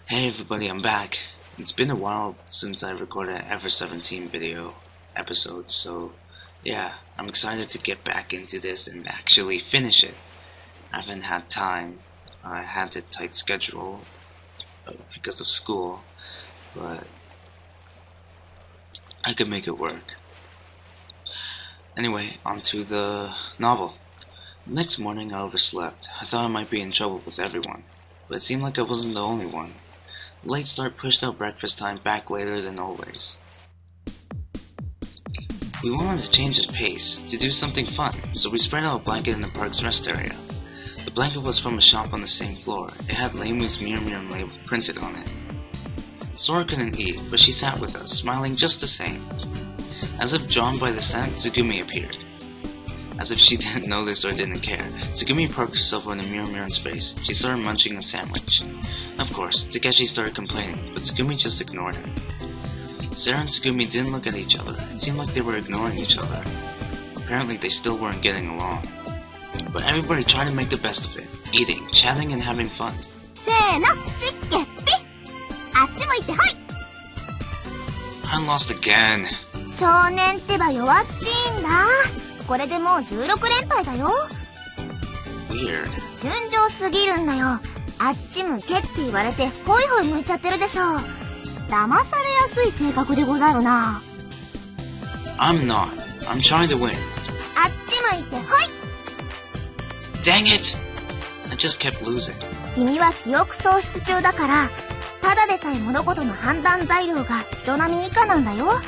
Hey everybody, I'm back. It's been a while since I recorded an Ever 17 video episode, so yeah, I'm excited to get back into this and actually finish it. I haven't had time. I had a tight schedule because of school, but I could make it work. Anyway, on to the novel. The next morning I overslept. I thought I might be in trouble with everyone, but it seemed like I wasn't the only one. The late start pushed out breakfast time back later than always. We wanted to change the pace, to do something fun, so we spread out a blanket in the park's rest area. The blanket was from a shop on the same floor. It had Leimu's Mirror label printed on it. Sora couldn't eat, but she sat with us, smiling just the same. As if drawn by the scent, Tsugumi appeared. As if she didn't notice or didn't care, Tsugumi parked herself on the Mirror's face. She started munching a sandwich. Of course, Takeshi started complaining, but Tsugumi just ignored her. Sara and Tsugumi didn't look at each other. It seemed like they were ignoring each other. Apparently they still weren't getting along. But everybody tried to make the best of it, eating, chatting, and having fun. I lost again. 少年ってば弱っちいんだ。これでもう16連敗だよ。Weird. 純情すぎるんだよ。あっち向けって言われてホイホイ向いちゃってるでしょ。騙されやすい性格でござるな。I'm not. I'm trying to win. あっち向いてホイ。Dang it! I just kept losing. 君は記憶喪失中だから、ただでさえ物事の判断材料が人並み以下なんだよ。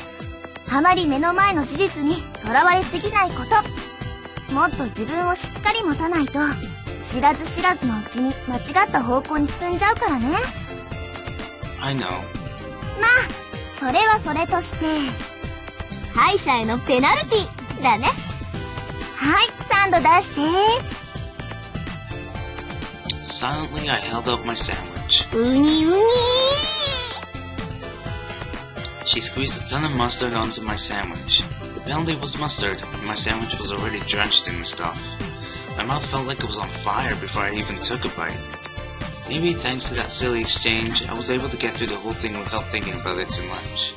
あまり目の前の事実にとらわれすぎないこと。もっと自分をしっかり持たないと、知らず知らずのうちに間違った方向に進んじゃうからね。I know. まあ、それはそれとして、敗者へのペナルティだね。はい、サンド出して。Silently, I held out my sandwich. うにうにー。She squeezed a ton of mustard onto my sandwich. The penalty was mustard, and my sandwich was already drenched in the stuff. My mouth felt like it was on fire before I even took a bite. Maybe thanks to that silly exchange, I was able to get through the whole thing without thinking about it too much.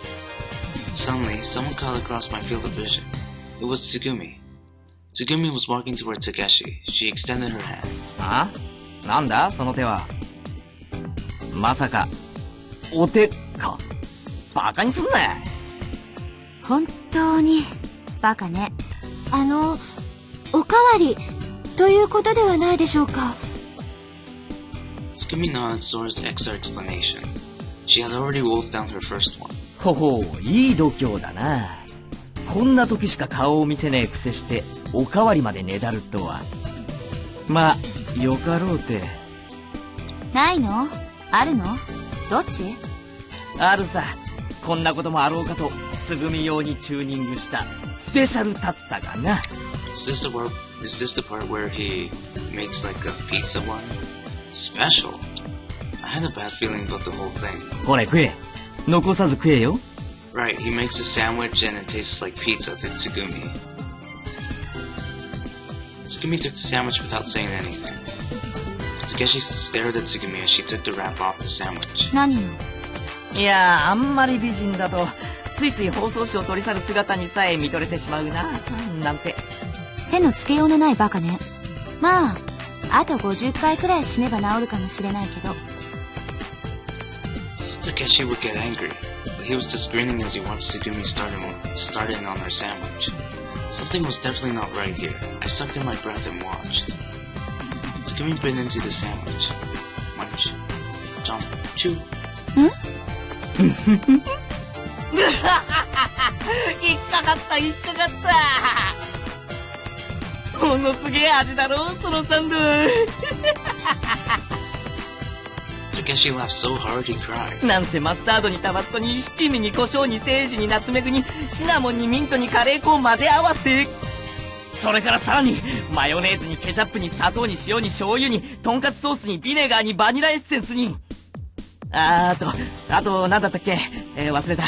Suddenly, someone cut across my field of vision. It was Tsugumi. Tsugumi was walking toward Takeshi. She extended her hand. あ？なんだその手は。まさか、お手か。バカにすんな。本当にバカね。おかわりということではないでしょうか。Tsugumi nodded Sora's extra explanation. She had already wolfed down her first one. ほほう、いい度胸だな。こんな時しか顔を見せねえくせして、おかわりまでねだるとは。まあ、よかろうて。ないの？あるの？どっち？あるさ。こんなこともあろうかと、つぐみ用にチューニングしたスペシャル竜田がな。Is this the part where he makes like a pizza one? Special? I had a bad feeling about the whole thing. これ食え。残さず食えよ。Right, he makes a sandwich and it tastes like pizza to Tsugumi. Tsugumi took the sandwich without saying anything. Takeshi stared at Tsugumi as she took the wrap off the sandwich. 何よ。いやー、あんまり美人だと、ついつい包装紙を取り去る姿にさえ見とれてしまうな、なんて。手のつけようのないバカね。まあ、あと50回くらい死ねば治るかもしれないけど。Takeshi would get angry, but he was just grinning as he watched Tsugumi start in on her sandwich. Something was definitely not right here. I sucked in my breath and watched. Tsugumi bit into the sandwich. Munch. Jump. Chew. 引っかかった引っかかった。ものすげえ味だろそのサンド。Takeshi laughed so hard he cried. なんせマスタードにタバスコに七味に胡椒にセージにナツメグにシナモンにミントにカレー粉を混ぜ合わせ、それからさらにマヨネーズにケチャップに砂糖に塩に醤油にとんかつソースにビネガーにバニラエッセンスに、あと何だったっけ、忘れた。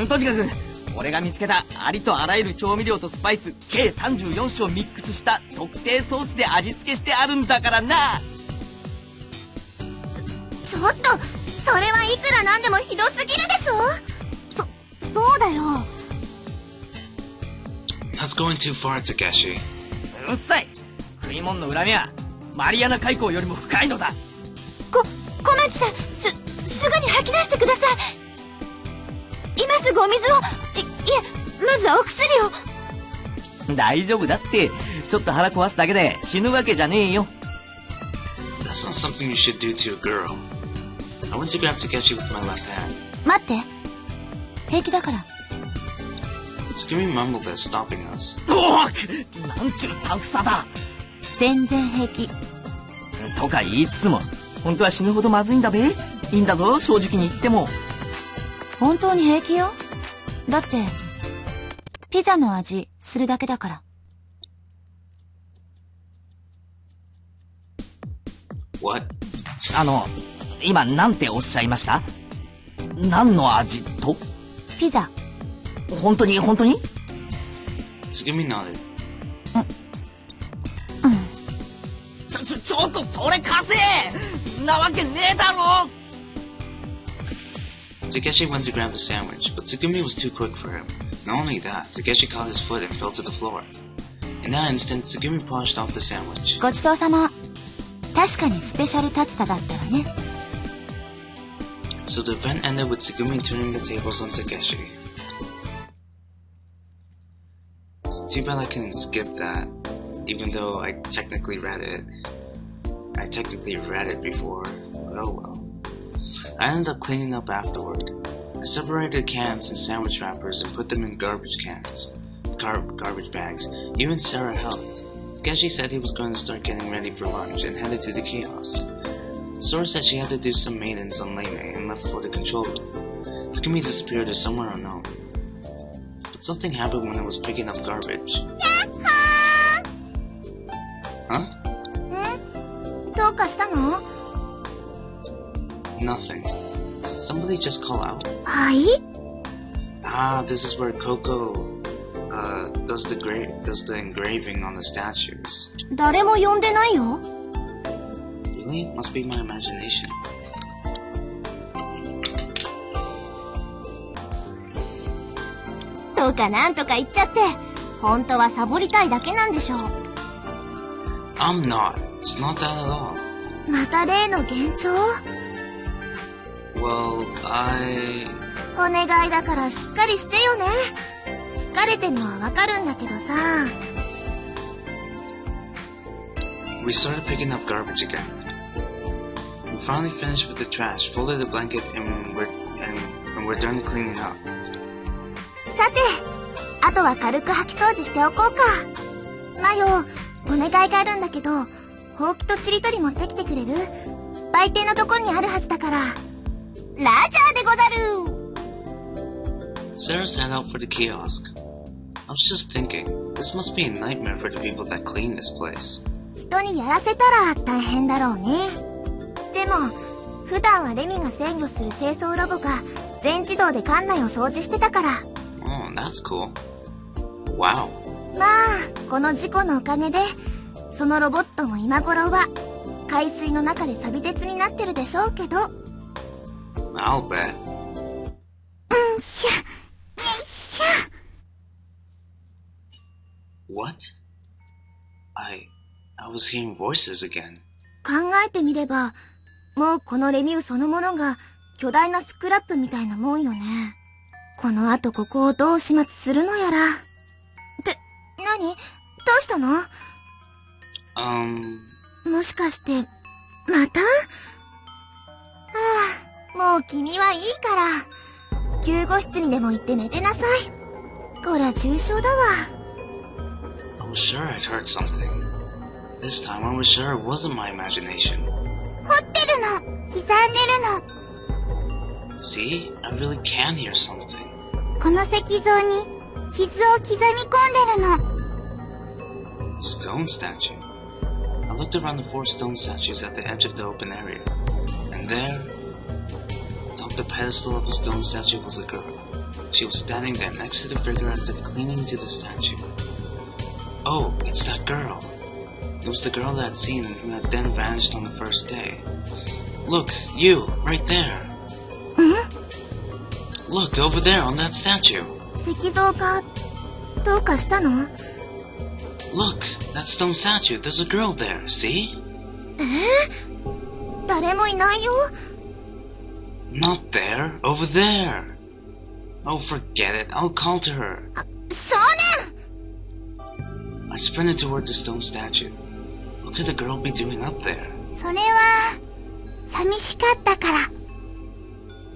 とにかく俺が見つけたありとあらゆる調味料とスパイス計34種をミックスした特製ソースで味付けしてあるんだからな。ちょっと、それはいくらなんでもひどすぎるでしょ。そうだよ。That's going too far, Takeshi. うっさい。食い物の恨みはマリアナ海溝よりも深いのだ。小町さん、すぐに吐き出してください。今すぐお水を、いえ、まずはお薬を。大丈夫だって。ちょっと腹壊すだけで死ぬわけじゃねえよ。That's not something you should do to a girl. I went to grab Takeshi with my left hand. 待って。平気だから。Tsugumi mumbled as stopping us. おっ！なんちゅうタフさだ。全然平気。とか言いつつも、本当は死ぬほどまずいんだべ。いいんだぞ、正直に言っても。本当に平気よ。だって、ピザの味するだけだから。What? 今なんておっしゃいました？何の味と？ピザ。本当に？ Tsugumi nodded. ちょっとそれ貸せ！なわけねえだろ！ Takeshi went to grab the sandwich, but Tsugumi was too quick for him. Not only that, Takeshi caught his foot and fell to the floor. In that instant, Tsugumi polished off the sandwich. ごちそうさま。確かにスペシャルタツタだったわね。So the event ended with Tsugumi turning the tables on Takeshi. It's too bad I couldn't skip that, even though I technically read it. I technically read it before, but oh well. I ended up cleaning up afterward. I separated cans and sandwich wrappers and put them in garbage cans. Garbage bags. Even Sara helped. Takeshi said he was going to start getting ready for lunch and headed to the kiosk. Sora said she had to do some maintenance on Lei and left for the control room. Tsugumi disappeared to somewhere unknown. But something happened when I was picking up garbage. Huh? どうかしたの？ Nothing. Did somebody just call out? はい？ Ah, this is where Coco does the engraving on the statues. 誰も呼んでないよ。Really? Must be my imagination. とかなんとか言っちゃって、本当はサボりたいだけなんでしょう。I'm not. It's not that at all. また例の幻聴？ Well, お願いだからしっかりしてよね。疲れてんのはわかるんだけどさ。We started picking up garbage again. We finally finished with the trash, folded the blanket, and we're done cleaning up. さて、あとは軽く掃き掃除しておこうか。マヨ、お願いがあるんだけど、ほうきとちりとり持ってきてくれる？売店のとこにあるはずだから。ラジャーでござる。Sarah set out for the kiosk. I was just thinking, this must be a nightmare for the people that clean this place. 人にやらせたら大変だろうね。でも、普段はレミが制御する清掃ロボが全自動で館内を掃除してたから。Oh, that's cool. Wow. まあ、この事故のおかげで、そのロボットも今頃は海水の中で錆び鉄になってるでしょうけど。I'll bet. しゃ、よいしょ。What? I was hearing voices again. 考えてみれば、もうこのレミューそのものが巨大なスクラップみたいなもんよね。この後ここをどう始末するのやら。何？どうしたの？もしかして、また？もう君はいいから。救護室にでも行って寝てなさい。こりゃ重症だわ。I was sure I'd heard something. This time I was sure it wasn't my imagination. 掘ってるの。刻んでるの。See? I really can hear something. この石像に傷を刻み込んでるの。Stone statue. I looked around the 4 stone statues at the edge of the open area. And there, atop the pedestal of a stone statue was a girl. She was standing there next to the figure as if clinging to the statue. Oh, it's that girl. It was the girl that I'd seen and who had then vanished on the first day. Look, you, right there. Look, over there on that statue. 石像か、どうかしたの？ Look, that stone statue, there's a girl there, see? 誰もいないよ。Not there, over there. Oh, forget it, I'll call to her. 少年！ I sprinted toward the stone statue. What could the girl be doing up there? それは、寂しかったから。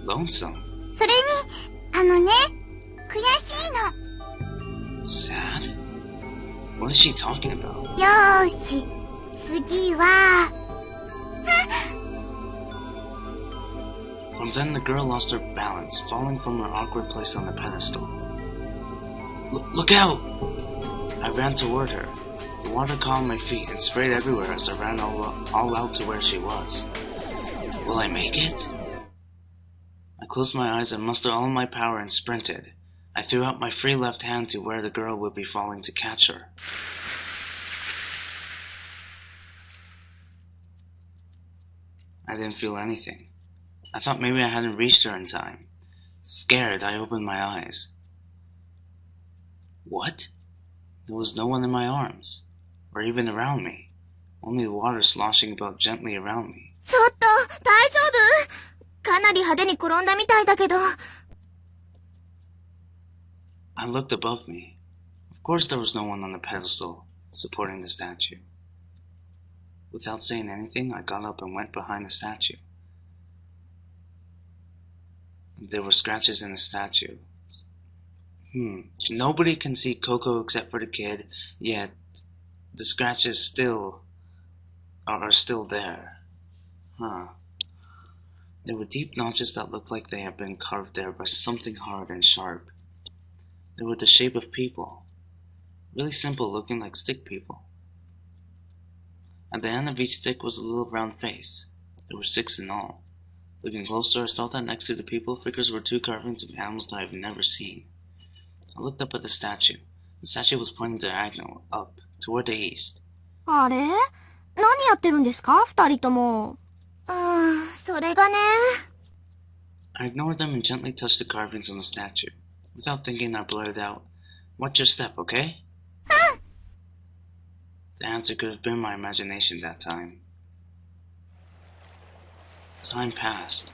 Lonesome? それに、悔しいの。 Sad? What is she talking about? よーし、次は、From then the girl lost her balance, falling from her awkward place on the pedestal. Look out! I ran toward her. The water caught on my feet and sprayed everywhere as I ran all out to where she was. Will I make it? I closed my eyes and mustered all my power and sprinted. I threw out my free left hand to where the girl would be falling to catch her. I didn't feel anything. I thought maybe I hadn't reached her in time. Scared, I opened my eyes. What? There was no one in my arms, or even around me. Only the water sloshing about gently around me. ちょっと、大丈夫？かなり派手に転んだみたいだけど。I looked above me. Of course there was no one on the pedestal, supporting the statue. Without saying anything, I got up and went behind the statue. There were scratches in the statue. Nobody can see Coco except for the kid, yet the scratches are still there. There were deep notches that looked like they had been carved there by something hard and sharp. They were the shape of people. Really simple, looking like stick people. At the end of each stick was a little round face. There were 6 in all. Looking closer, I saw that next to the people figures were 2 carvings of animals that I have never seen. I looked up at the statue. The statue was pointing diagonal, up, toward the east. あれ？何やってるんですか？二人とも。それがね。I ignored them and gently touched the carvings on the statue. Without thinking, I blurted out, "Watch your step, okay?" The answer could have been my imagination that time. Time passed.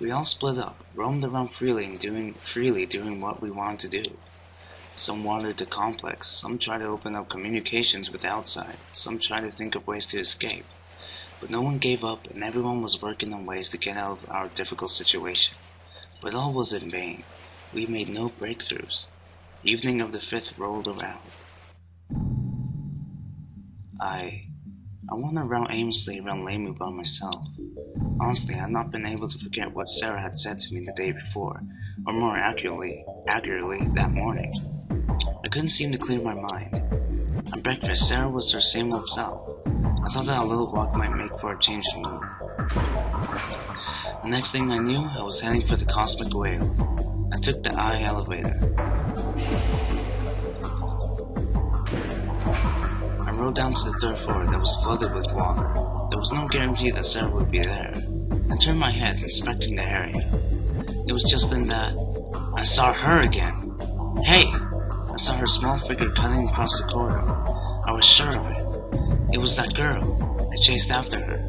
We all split up, roamed around freely doing what we wanted to do. Some wandered the complex, some tried to open up communications with the outside, some tried to think of ways to escape. But no one gave up, and everyone was working on ways to get out of our difficult situation. But all was in vain. We made no breakthroughs. The evening of the 5th rolled around. I wandered around aimlessly around Lemu by myself. Honestly, I had not been able to forget what Sara had said to me the day before, or more accurately, that morning. I couldn't seem to clear my mind. At breakfast, Sara was her same old self. I thought that a little walk might make for a change of mood. The next thing I knew, I was heading for the Cosmic Whale. I took the I elevator. I rode down to the 3rd floor that was flooded with water. There was no guarantee that Sara would be there. I turned my head, inspecting the area. It was just then that I saw her again. Hey! I saw her small figure cutting across the corridor. I was sure of it. It was that girl. I chased after her.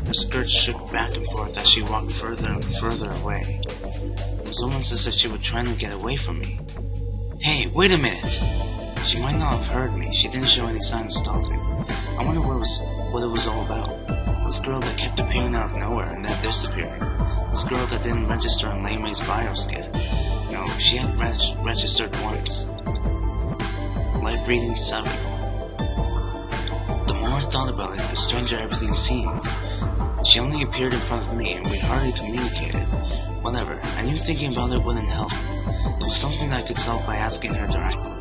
Her skirt shook back and forth as she walked further and further away. It was almost as if she were trying to get away from me. Hey, wait a minute! She might not have heard me. She didn't show any sign of stopping. I wonder what it was all about. This girl that kept appearing out of nowhere and then disappearing. This girl that didn't register on Lei Mei's bioscan. No, she had registered once. Life reading 7. The more I thought about it, the stranger everything seemed. She only appeared in front of me and we hardly communicated. Whatever, I knew thinking about it wouldn't help. It was something that I could solve by asking her directly.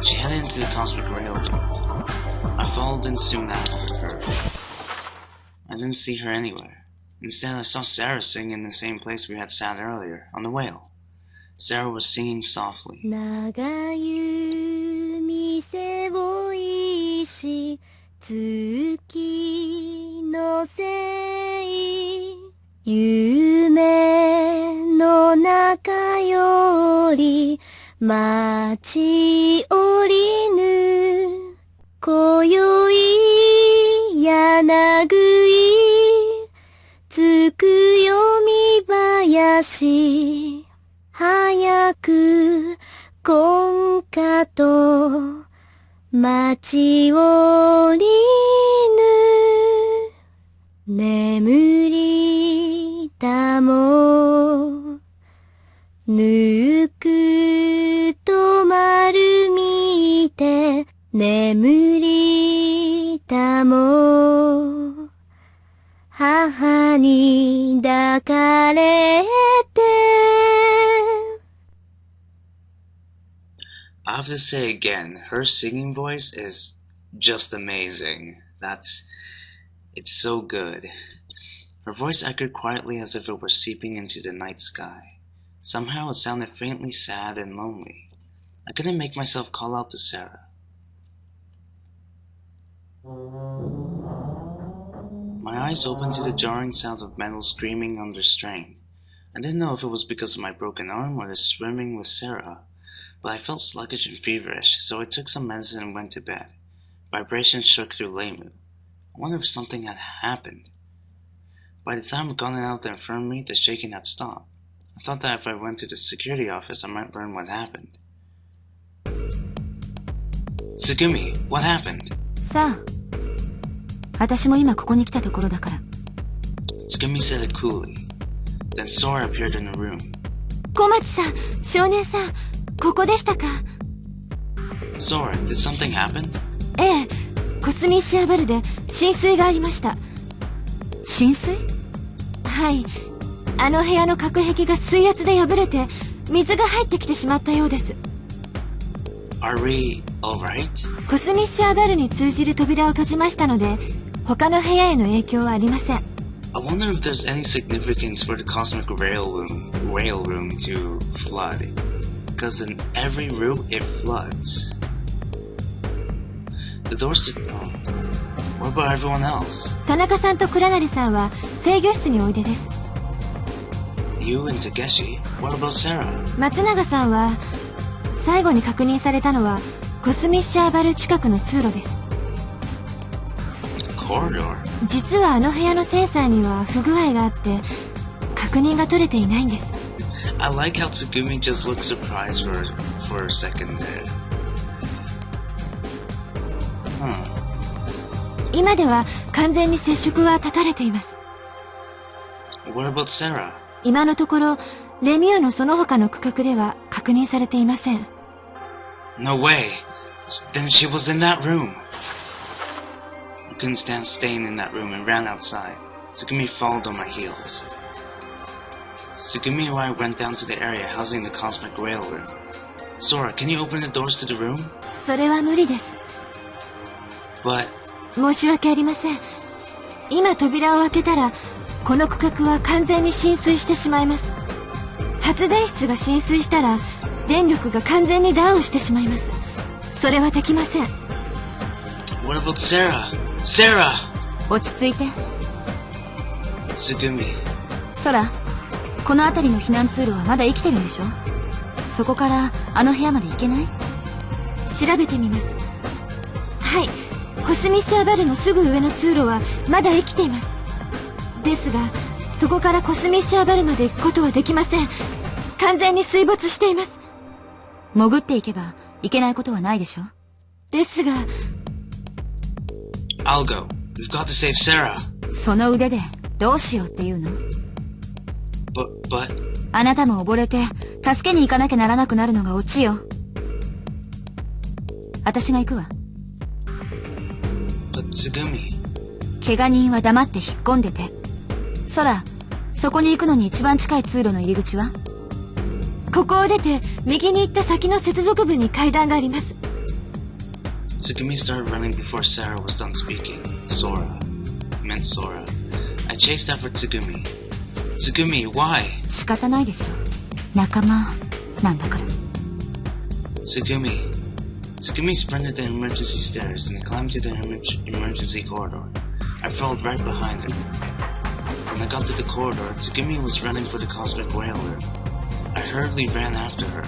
She headed into the Cosmic Railroad. I followed in soon after her. I didn't see her anywhere. Instead, I saw Sara singing in the same place we had sat earlier, on the whale. Sara was singing softly. 長湯店を石月のせい夢の中より待ち降りぬ今宵柳つくよみ林早く今夏と待ち降りぬ眠りたもぬくと丸見て眠りたも母に抱かれて I have to say again, her singing voice is just amazing. It's so good. Her voice echoed quietly as if it were seeping into the night sky. Somehow it sounded faintly sad and lonely. I couldn't make myself call out to Sara. My eyes opened to the jarring sound of metal screaming under strain. I didn't know if it was because of my broken arm or the swimming with Sara, but I felt sluggish and feverish, so I took some medicine and went to bed. Vibrations shook through Leimu. I wondered if something had happened. By the time I'd gotten out of the infirmary, the shaking had stopped. I thought that if I went to the security office, I might learn what happened. Tsugumi, what happened? さあ、私も今ここに来たところだから。Tsugumi said it coolly. Then Sora appeared in the room. 小町さん、少年さん、ここでしたか。Sora, did something happen? ええ、コスミシアバルで浸水がありました。浸水？はい。あの部屋の隔壁が水圧で破れて、水が入ってきてしまったようです。Are we alright? コスミシアバルに通じる扉を閉じましたので、他の部屋への影響はありません。I wonder if there's any significance for the cosmic rail room to flood. Because in every room it floods. The doors to... Oh. What about everyone else? 田中さんと倉成さんは制御室においでです。You and Takeshi? What about Sara? 松永さんは最後に確認されたのはコスミッシャーバル近くの通路です。Corridor? 実はあの部屋のセンサーには不具合があって確認が取れていないんです。I like how Tsugumi just looked surprised for a second there. 今では完全に接触は断たれています。What about Sara? 今のところレミューのその他の区画では確認されていません。No way! Then she was in that room! I couldn't stand staying in that room and ran outside. Tsugumi followed on my heels. Tsugumi and I went down to the area housing the cosmic rail room. Sora, can you open the doors to the room? それは無理です。But... 申し訳ありません。今扉を開けたらこの区画は完全に浸水してしまいます。発電室が浸水したら電力が完全にダウンしてしまいます。それはできません。 What about Sara? Sara! 落ち着いて。Tsugumi. 空、この辺りの避難通路はまだ生きてるんでしょ。そこからあの部屋まで行けない？調べてみます。はい、コスミッシャーバルのすぐ上の通路はまだ生きています。ですがそこからコスミッシャーバルまで行くことはできません。完全に水没しています。潜っていけばいけないことはないでしょ。ですが I'll go. We've got to save Sara. その腕でどうしようっていうの？ But... あなたも溺れて助けに行かなきゃならなくなるのがオチよ。私が行くわ。But Tsugumi... 怪我人は黙って引っ込んでて。空、そこに行くのに一番近い通路の入り口は？ここを出て右に行った先の接続部に階段があります。Tsugumi started running before Sara was done speaking. Sora. Meant Sora. I chased after Tsugumi. Tsugumi, why? 仕方ないでしょ。仲間なんだから。Tsugumi. Tsugumi sprinted the emergency stairs and climbed to the emergency corridor. I followed right behind her. When I got to the corridor, Tsugumi was running for the cosmic whale room. I hurriedly ran after her.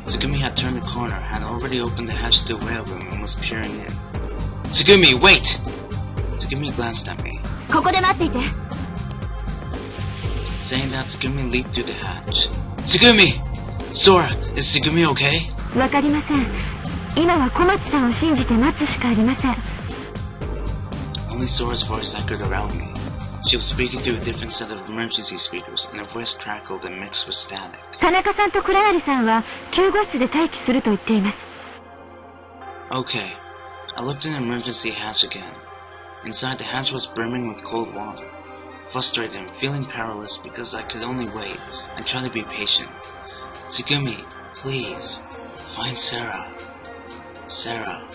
Tsugumi had turned the corner, had already opened the hatch to the whale room, and was peering in. Tsugumi, wait! Tsugumi glanced at me. ここで待っていて。 Saying that, Tsugumi leaped through the hatch. Tsugumi! Sora, is Tsugumi okay? わかりません。今は小松さんを信じて待つしかありません。 Only Sora's voice echoed around me. She was speaking through a different set of emergency speakers, and her voice crackled and mixed with static. 田中さんと倉成さんは救護室で待機すると言っています。 Okay. I looked in the emergency hatch again. Inside, the hatch was brimming with cold water. Frustrated and feeling powerless because I could only wait, I tried to be patient. Tsugumi, please, find Sara. Sara.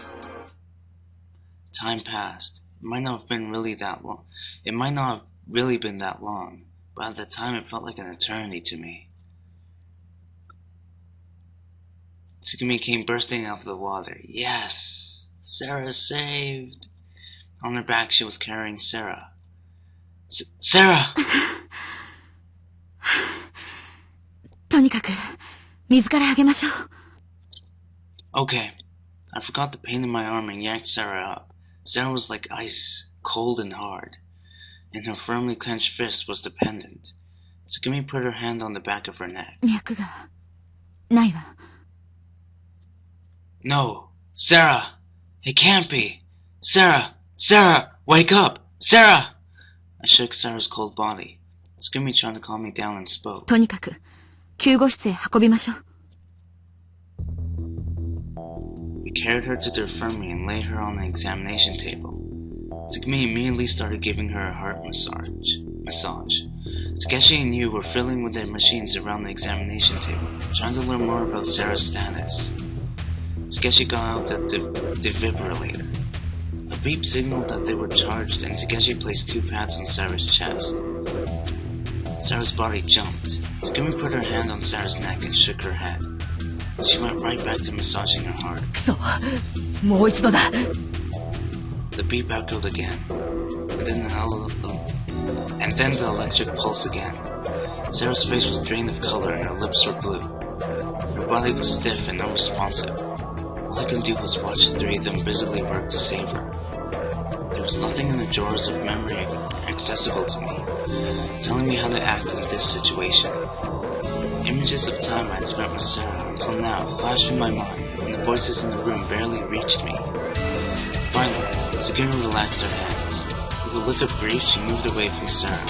Time passed. It might not have been really that long. It might not have really been that long, but at the time it felt like an eternity to me. Tsugumi came bursting out of the water. Yes! Sara saved! On her back she was carrying Sara. Sara! とにかく、水からあげましょう。 Okay. I forgot the pain in my arm and yanked Sara up. Sara was like ice, cold and hard. In her firmly clenched fist was the pendant. Tsugumi put her hand on the back of her neck. 脈が、ないわ。 No! Sara! It can't be! Sara! Sara! Wake up! Sara! I shook Sara's cold body. Tsugumi tried to calm me down and spoke. とにかく、救護室へ運びましょう。 We carried her to the infirmary and laid her on the examination table. Tsugumi immediately started giving her a heart massage. Takeshi and Yu were fiddling with their machines around the examination table, trying to learn more about Sara's status. Takeshi got out the defibrillator. A beep signaled that they were charged, and Takeshi placed 2 pads on Sara's chest. Sara's body jumped. Tsugumi put her hand on Sara's neck and shook her head. She went right back to massaging her heart. くそ、もう一度だ。 The beep echoed again, and then the electric pulse again. Sara's face was drained of color and her lips were blue. Her body was stiff and unresponsive. All I could do was watch the 3 of them busily work to save her. There was nothing in the drawers of memory accessible to me, telling me how to act in this situation. Images of time I'd spent with Sara until now flashed through my mind, and the voices in the room barely reached me. Finally, Tsugumi relaxed her hands. With a look of grief, she moved away from Sara.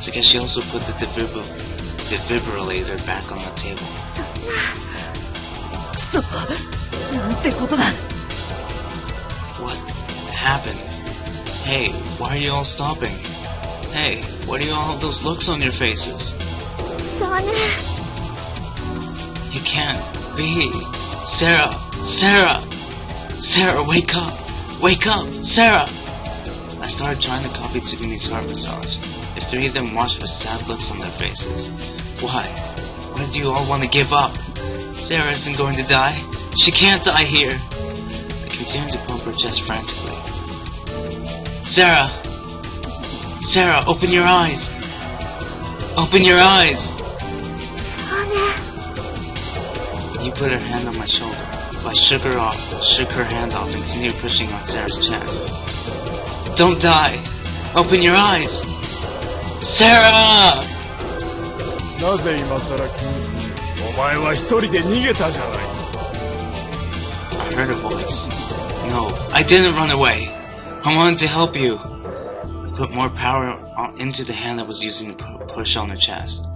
Takeshi also put the defibrillator back on the table. くそ、なんてことだ。 What happened? Hey, why are you all stopping? Hey, what are all those looks on your faces? そうね。 It can't be. Sara! Sara! Sara, wake up! Wake up! Sara! I started trying to copy Tsugumi's heart massage. The 3 of them watched with sad looks on their faces. Why? Why do you all want to give up? Sara isn't going to die. She can't die here. I continued to pump her chest frantically. Sara! Sara, open your eyes! Open your eyes! そうね。 You put her hand on my shoulder. I shook her hand off and continued pushing on Sara's chest. Don't die! Open your eyes! Sara! なぜ今さら気にする？お前は一人で逃げたじゃない。 I heard a voice. No, I didn't run away. I wanted to help you. I put more power into the hand I was using to push on her chest.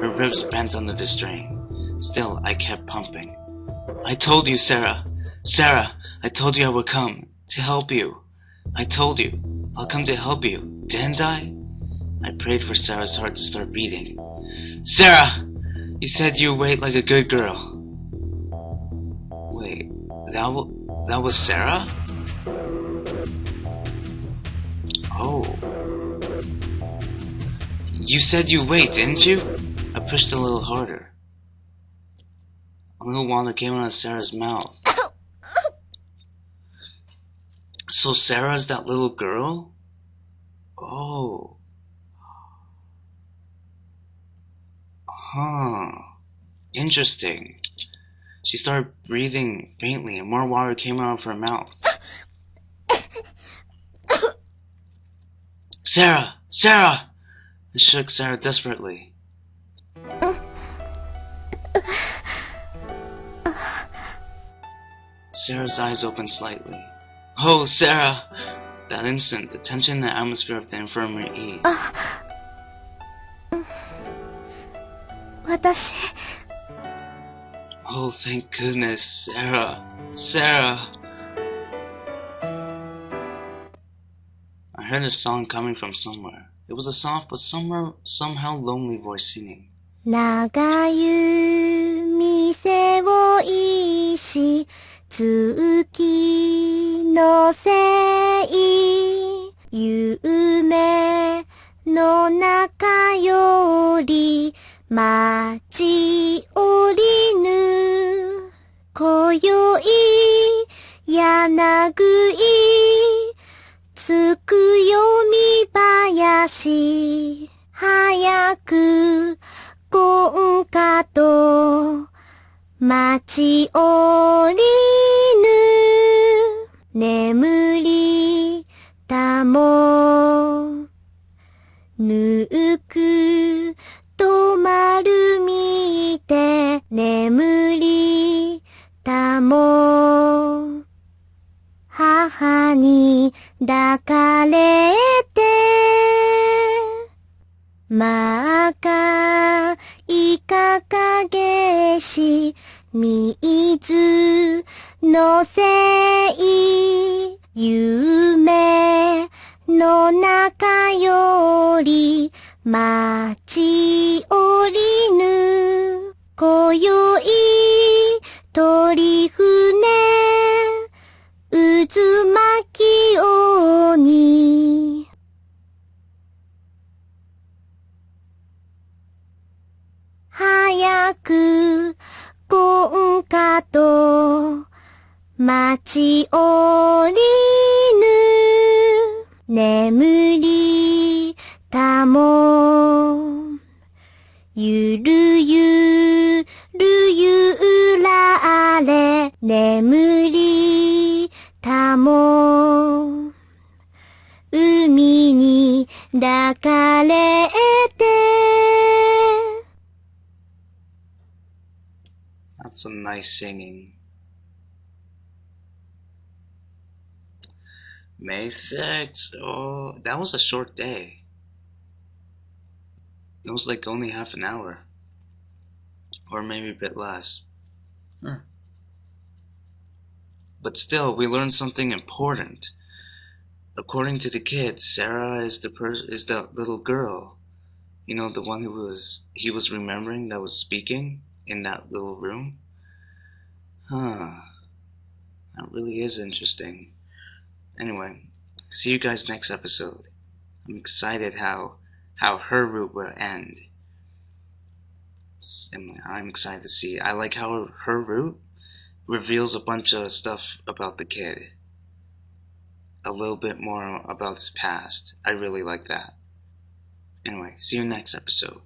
Her ribs bent under the strain. Still, I kept pumping. I told you, Sara. Sara, I told you I would come to help you. I told you, I'll come to help you, didn't I? I prayed for Sara's heart to start beating. Sara! You said you'd wait like a good girl. Wait, that was Sara? Oh. You said you'd wait, didn't you? I pushed a little harder. A little water came out of Sara's mouth. So Sara's that little girl? Oh. Huh. Interesting. She started breathing faintly and more water came out of her mouth. Sara! Sara! I shook Sara desperately. Sarah's eyes opened slightly. Oh, Sara! That instant, the tension in the atmosphere of the infirmary eased. 私、 Oh, thank goodness, Sara! Sara! I heard a song coming from somewhere. It was a soft but somehow lonely voice singing. 長湯店を石月のせい夢の中より待ち降りぬ今宵柳つくよみ林早く今かと待ち降りぬ眠りたもぬくと丸見て眠りたも母に抱かれて真赤いかかげし水のせい夢の中より待ち降りぬ今宵鳥船渦巻き鬼早く今かと待ち降りぬ眠りたもゆるゆるゆられ眠りたも海に抱かれて That's some nice singing. May 6th. Oh, that was a short day. It was like only half an hour. Or maybe a bit less. But still, we learned something important. According to the kids, Sara is the little girl. You know, the one he was remembering that was speaking in that little room. Huh. That really is interesting. Anyway, see you guys next episode. I'm excited how her route will end. I'm excited to see. I like how her route reveals a bunch of stuff about the kid. A little bit more about his past. I really like that. Anyway, see you next episode.